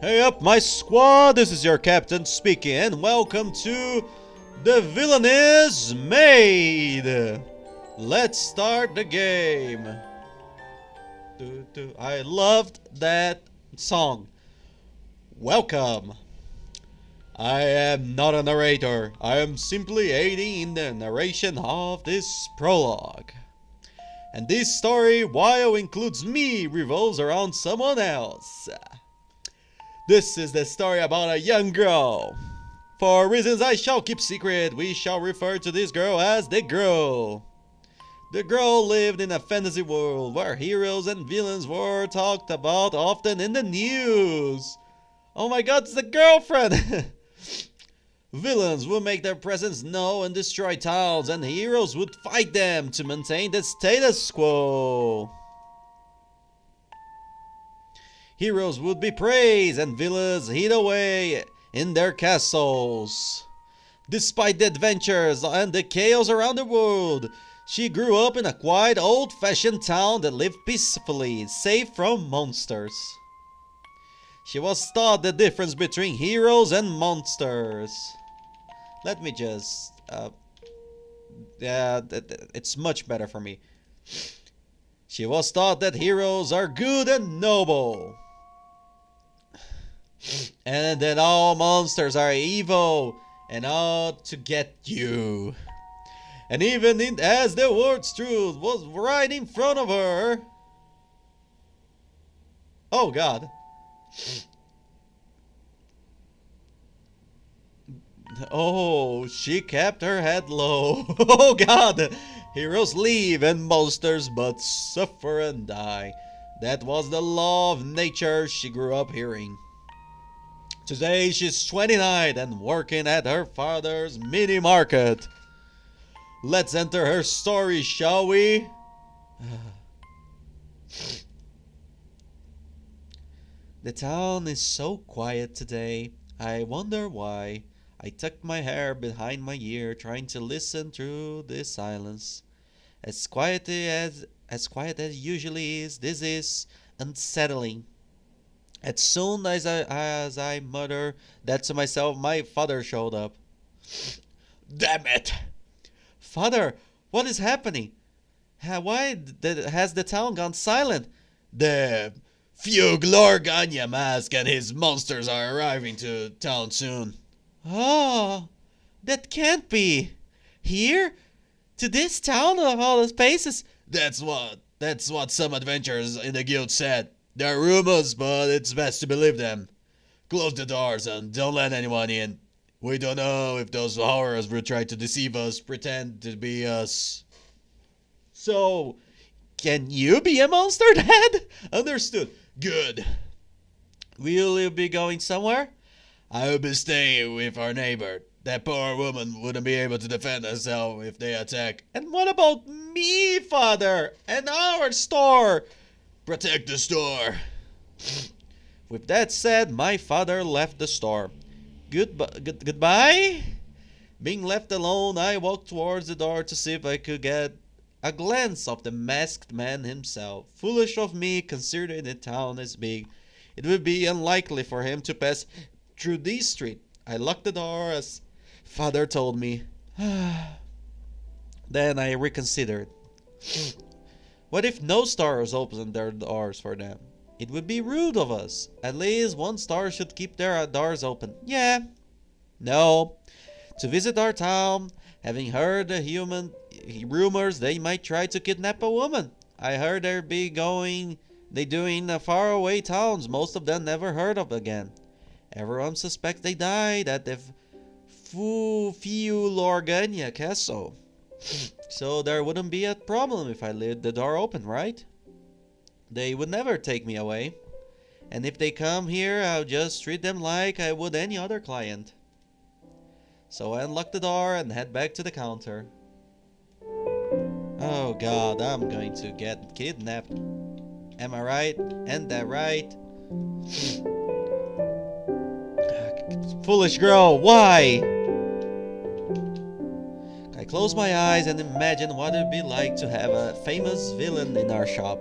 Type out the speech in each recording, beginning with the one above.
Hey up, my squad! This is your captain speaking, and welcome to The Villain is Made! Let's start the game. I loved that song. Welcome. I am not a narrator. I am simply aiding in the narration of this prologue. And this story, while includes me, revolves around someone else. This is the story about a young girl. For reasons I shall keep secret, we shall refer to this girl as the girl. The girl lived in a fantasy world where heroes and villains were talked about often in the news. Oh my god, it's the girlfriend! Villains would make their presence known and destroy towns, and heroes would fight them to maintain the status quo. Heroes would be praised and villains hid away in their castles. Despite the adventures and the chaos around the world, she grew up in a quiet, old-fashioned town that lived peacefully, safe from monsters. She was taught the difference between heroes and monsters. Let me just... it's much better for me. She was taught that heroes are good and noble, and that all monsters are evil and out to get you. And even as the word's truth was right in front of her... Oh god. Oh, she kept her head low. Oh god. Heroes live and monsters but suffer and die. That was the law of nature she grew up hearing. Today she's 29 and working at her father's mini market. Let's enter her story, shall we? The town is so quiet today. I wonder why. I tucked my hair behind my ear, trying to listen through the silence. As quiet as usually is, this is unsettling. As soon as I mutter that to myself, my father showed up. Damn it! Father, what is happening? Why has the town gone silent? The Fugue Lorganya mask and his monsters are arriving to town soon. Oh, that can't be. Here? To this town of all the spaces? That's what some adventurers in the guild said. There are rumors, but it's best to believe them. Close the doors and don't let anyone in. We don't know if those horrors will try to deceive us, pretend to be us. So, can you be a monster, Dad? Understood. Good. Will you be going somewhere? I will be staying with our neighbor. That poor woman wouldn't be able to defend herself if they attack. And what about me, Father? And our store? Protect the store. With that said, my father left the store. Goodbye? Being left alone, I walked towards the door to see if I could get a glance of the masked man himself. Foolish of me, considering the town is big. It would be unlikely for him to pass through this street. I locked the door as Father told me. Then I reconsidered. What if no stores opened their doors for them? It would be rude of us. At least one store should keep their doors open. Yeah. No. To visit our town, having heard the rumors they might try to kidnap a woman. I heard they do in faraway towns most of them never heard of again. Everyone suspects they died at the Fiulorgania castle. So there wouldn't be a problem if I left the door open, right? They would never take me away. And if they come here, I'll just treat them like I would any other client. So I unlock the door and head back to the counter. Oh god, I'm going to get kidnapped. Am I right? Ain't that right? Foolish girl, why? I close my eyes and imagine what it would be like to have a famous villain in our shop.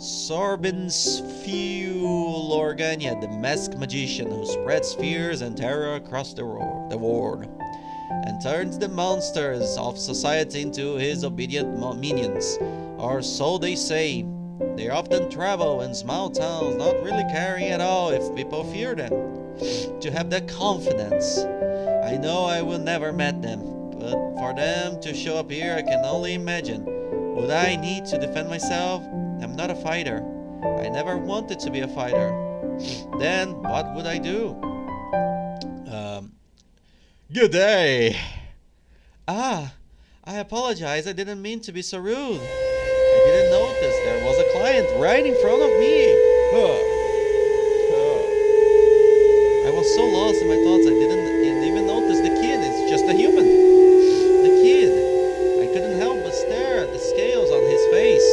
Sorbin's fuel Organia, the masked magician who spreads fears and terror across the world, and turns the monsters of society into his obedient minions, or so they say. They often travel in small towns, not really caring at all if people fear them. To have that confidence. I know I will never meet them, but for them to show up here, I can only imagine. Would I need to defend myself? I'm not a fighter. I never wanted to be a fighter. Then what would I do? Good day. Ah, I apologize. I didn't mean to be so rude. I didn't notice there was a client right in front of me. I was so lost in my thoughts I didn't even notice the kid. It's just a human. The kid. I couldn't help but stare at the scales on his face.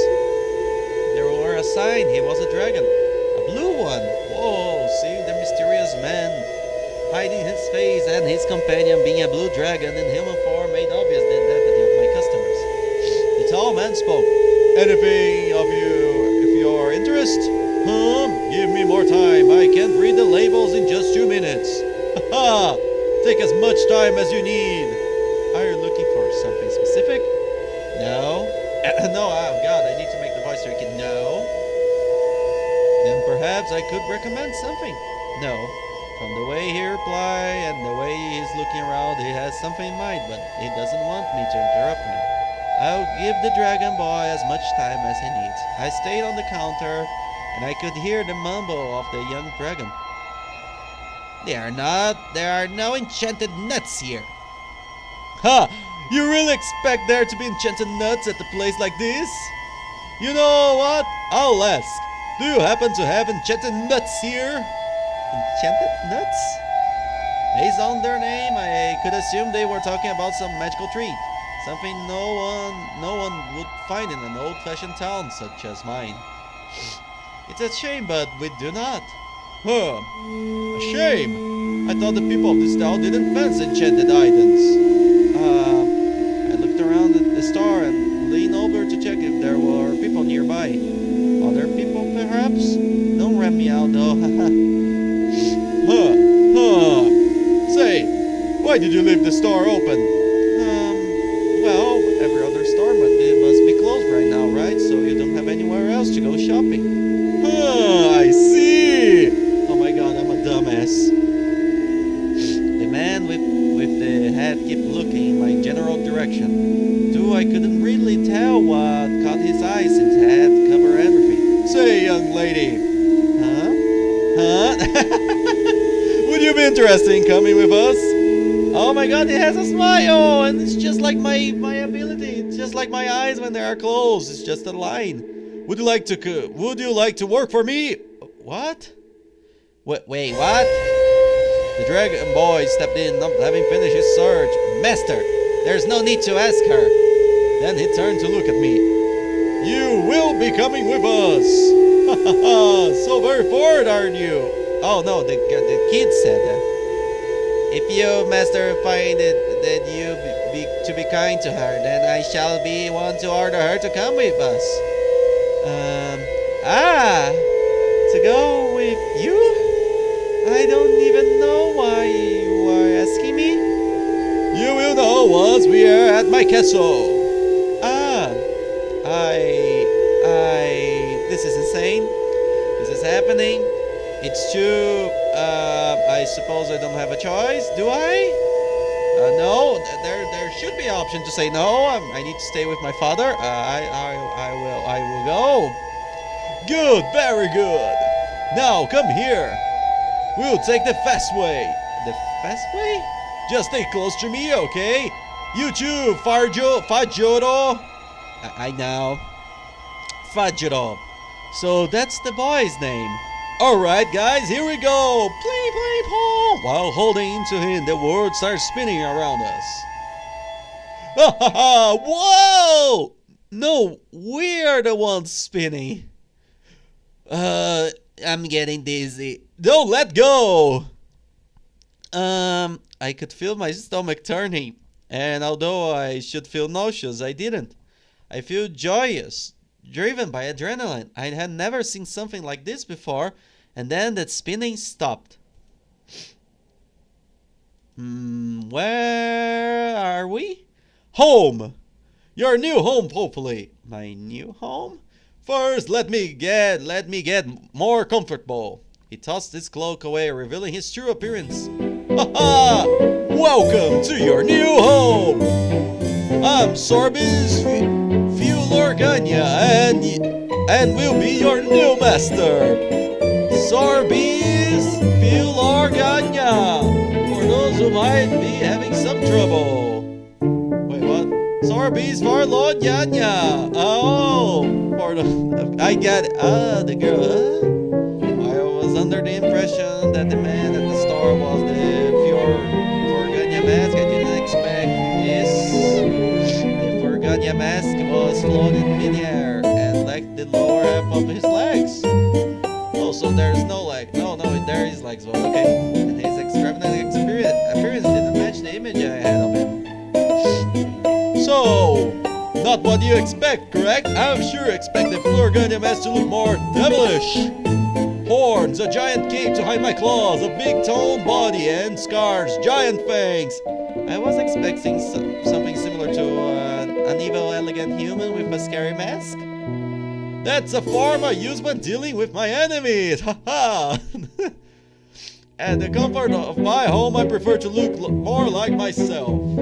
There were a sign he was a dragon. A blue one. Whoa, seeing the mysterious man hiding his face and his companion being a blue dragon in human form made obvious the identity of my customers. The tall man spoke. Anything of you if you're interested? Give me more time. I can't read the labels in just 2 minutes. Haha! Take as much time as you need. Are you looking for something specific? No. No, oh god, I need to make the voice tricky. No. Then perhaps I could recommend something. No. From the way he replied and the way he's looking around, he has something in mind, but he doesn't want me to interrupt him. I'll give the dragon boy as much time as he needs. I stayed on the counter, and I could hear the mumble of the young dragon. There are no enchanted nuts here. Ha! You really expect there to be enchanted nuts at a place like this? You know what? I'll ask. Do you happen to have enchanted nuts here? Enchanted nuts? Based on their name, I could assume they were talking about some magical treat. Something no one would find in an old-fashioned town such as mine. It's a shame, but we do not. Huh. A shame. I thought the people of this town didn't fancy enchanted items. I looked around at the store and leaned over to check if there were people nearby. Other people, perhaps? Don't rat me out, though. Say, why did you leave the store open? Well, every other store must be closed right now, right? So you don't have anywhere else to go shopping. I see. Oh my god, I'm a dumbass. The man with the hat kept looking in my general direction. Though I couldn't really tell what caught his eye since the hat covered everything. Say, young lady. Would you be interested in coming with us? Oh my god, he has a smile, and it's just like my ability. It's just like my eyes when they are closed. It's just a line. Would you like to work for me? What? Wait, what? The dragon boy stepped in, not having finished his search. Master, there's no need to ask her. Then he turned to look at me. You will be coming with us. So very forward, aren't you? Oh no, the kid said that. If you, master, find it that you to be kind to her, then I shall be one to order her to come with us. To go with you? I don't even know why you are asking me. You will know once we are at my castle. This is insane. This is happening. It's true. I suppose I don't have a choice, do I? No, there should be an option to say no. I need to stay with my father. I will go. Good, very good. Now come here. We'll take the fast way. The fast way? Just stay close to me, okay? You too, Fajoro. I know. Fajiro. So that's the boy's name. Alright guys, here we go! Play, play, pong! While holding into him, the world starts spinning around us. Ha ha ha! Whoa! No, we're the ones spinning. I'm getting dizzy. Don't let go! I could feel my stomach turning. And although I should feel nauseous, I didn't. I feel joyous. driven by adrenaline. I had never seen something like this before, and then that spinning stopped. Where are we? Home! Your new home, hopefully. My new home? First, let me get more comfortable. He tossed his cloak away, revealing his true appearance. Haha! Welcome to your new home! I'm Sorbis Fulorgania, and will be your new master. Sorbis Fulorgania, for those who might be having some trouble. Wait, what? Sorbis Fulorgania. Oh, for the I get it. The girl. I was under the impression that the man at the store was the Fulorgania mask. I didn't expect this. The Fulorgania mask was floating in midair and lacked the lower half of his legs. Oh, so there's no leg. No, there is legs. Well, okay. And his extravagant appearance didn't match the image I had of him. So, not what you expect, correct? I'm sure you expect the Fulorgania mask to look more devilish. Horns, a giant cape to hide my claws, a big toned body, and scars, giant fangs. I was expecting something similar to an evil, elegant human with a scary mask. That's a form I use when dealing with my enemies. Haha! At the comfort of my home, I prefer to look more like myself.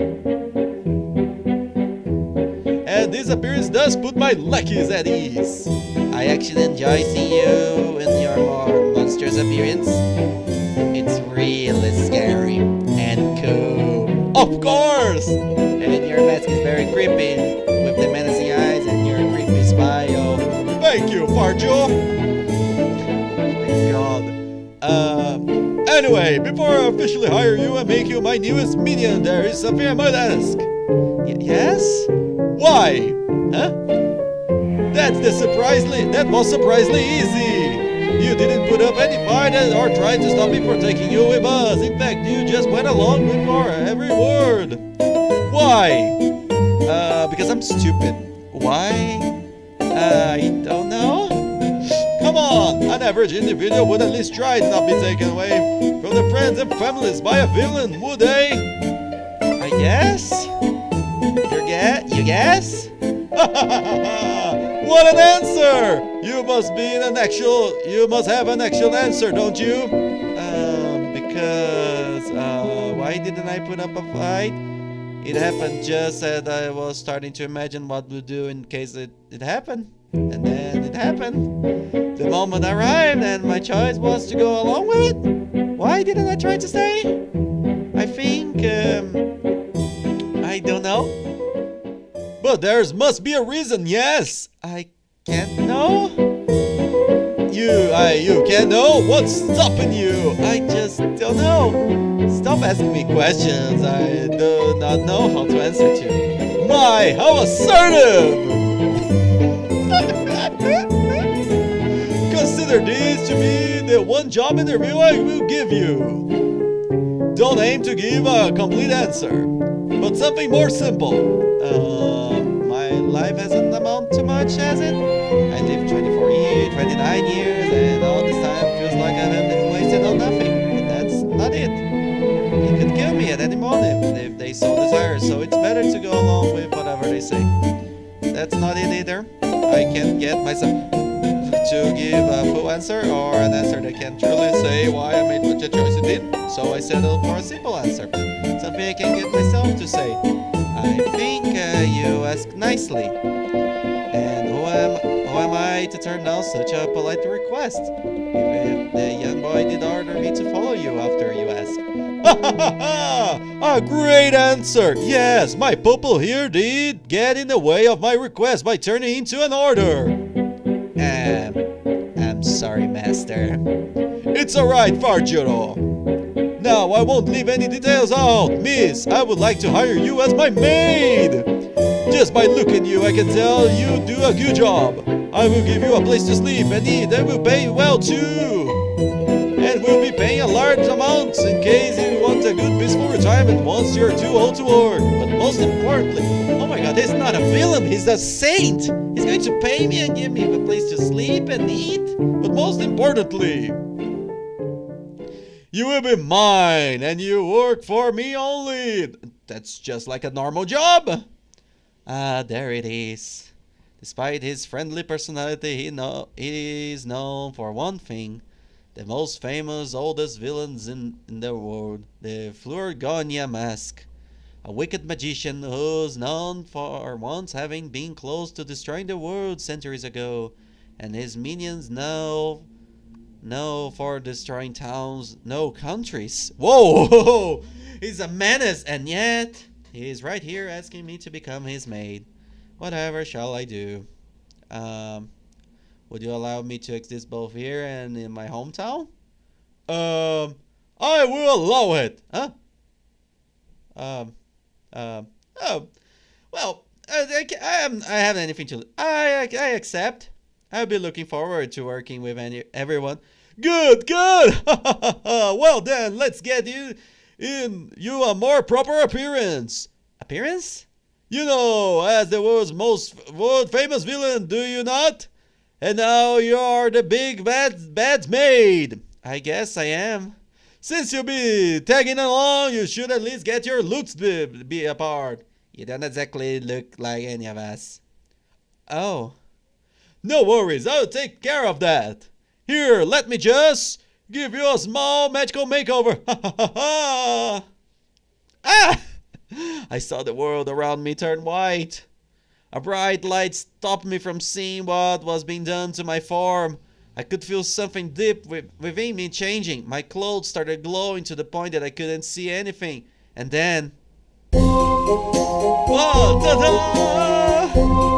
And this appearance does put my lackeys at ease. I actually enjoy seeing you in your more monstrous appearance. It's really scary and cool. Of course! And your mask is very creepy, with the menacing eyes and your creepy smile. Thank you, Farjo! Oh my god. Anyway, before I officially hire you and make you my newest minion, there is something I might ask. Yes? Why? Huh? That was surprisingly easy. You didn't put up any fight or try to stop me from taking you with us. In fact, you just went along with our every word. Why? Because I'm stupid. Why? I don't know. Come on! An average individual would at least try to not be taken away from their friends and families by a villain, would they? I guess? You guess? What an answer! You must have an actual answer, don't you? Because, why didn't I put up a fight? It happened just as I was starting to imagine what we'd do in case it happened. And then it happened. The moment arrived and my choice was to go along with it. Why didn't I try to stay? I think, I don't know. But there must be a reason, yes! I can't know? You can't know? What's stopping you? I just don't know. Stop asking me questions I do not know how to answer to. My, how assertive! Consider this to be the one job interview I will give you. Don't aim to give a complete answer, but something more simple. My life hasn't amounted to much, has it? I lived 29 years, and all this time feels like I have been wasted on nothing. But that's not it. It could kill me at any moment if they so desire, so it's better to go along with whatever they say. That's not it either. I can't get myself to give a full answer or an answer that can truly say why I made what the choice I did. So I settled for a simple answer. Something I can get myself to say. I think you asked nicely. And who am I to turn down such a polite request? If the young boy did order me to follow you after you asked. Ha ha ha! A great answer! Yes, my pupil here did get in the way of my request by turning into an order. I'm sorry, master. It's alright, Farjiro. Now, I won't leave any details out. Miss, I would like to hire you as my maid. Just by looking at you, I can tell you do a good job. I will give you a place to sleep and eat, and will pay you well too. And we'll be paying paying a large amount in case you want a good peaceful retirement once you're too old to work. But most importantly, oh my god, he's not a villain, he's a saint! He's going to pay me and give me a place to sleep and eat. But most importantly, you will be mine and you work for me only. That's just like a normal job. Ah, there it is. Despite his friendly personality, he is known for one thing. The most famous, oldest villains in the world, the Flurgonia Mask. A wicked magician who's known for once having been close to destroying the world centuries ago. And his minions know for destroying towns, no countries. Whoa! He's a menace, and yet he's right here asking me to become his maid. Whatever shall I do? Would you allow me to exist both here and in my hometown? I will allow it. Huh? Oh, well, I haven't anything to. I accept. I'll be looking forward to working with everyone. Good, good. Well then, let's get you a more proper appearance. Appearance? You know, as the world famous villain, do you not? And now you're the big bad maid. I guess I am. Since you'll be tagging along, you should at least get your looks be apart. You don't exactly look like any of us. Oh. No worries, I'll take care of that. Here, let me just give you a small magical makeover. Ha ha ha ha! Ah! I saw the world around me turn white. A bright light stopped me from seeing what was being done to my form. I could feel something deep within me changing. My clothes started glowing to the point that I couldn't see anything. And then... Whoa! Ta-da!